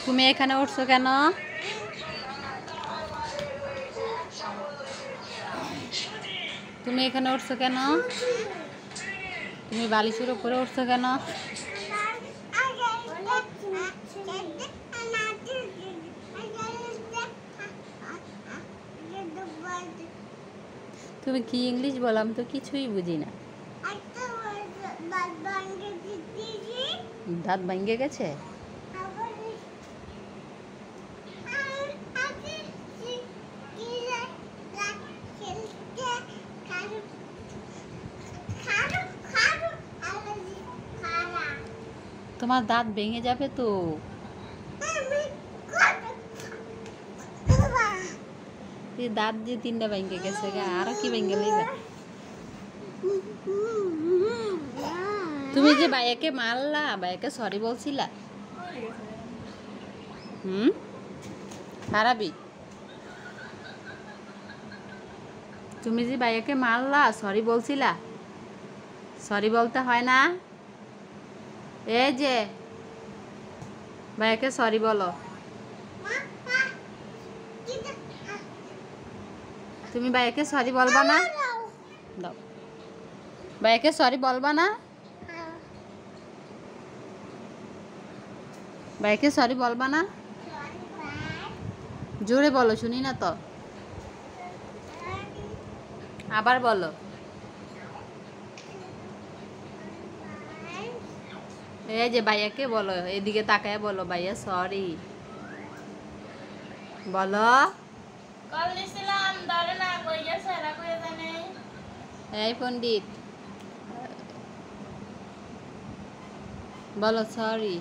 তুমি এখানে উঠছো কেন? তুমি এখানে উঠছো কেন? তুমি বালিশের উপরে উঠছো কেন? তুমি কি ইংলিশ বলো? আমি তো কিছুই বুঝি না। দাঁত ভাঙ্গে গেছে? তোমার দাঁত ভেঙে যাবে তো। দাঁত যে 3টা ভেঙে গেছে গা, আরো কি ভেঙে লইবে? তুমি যে ভাইয়াকে মারলা, ভাইয়াকে সরি বলছিলা? খারাপই। তুমি যে ভাইয়াকে মারলা, সরি বলছিলা? সরি বলতে হয় না? এই যে ভাইয়াকে সরি বলো। তুমি ভাইয়াকে সরি বলবা না? দাও। ভাইয়াকে সরি বলবা না? ভাইয়াকে সরি বলবা না? জোরে বলো, শুনি না তো। আবার বলো। এই যে ভাইয়াকে বলো, এদিকে তাকায় বলো, ভাইয়া সরি বলো। এই পণ্ডিত বলো সরি।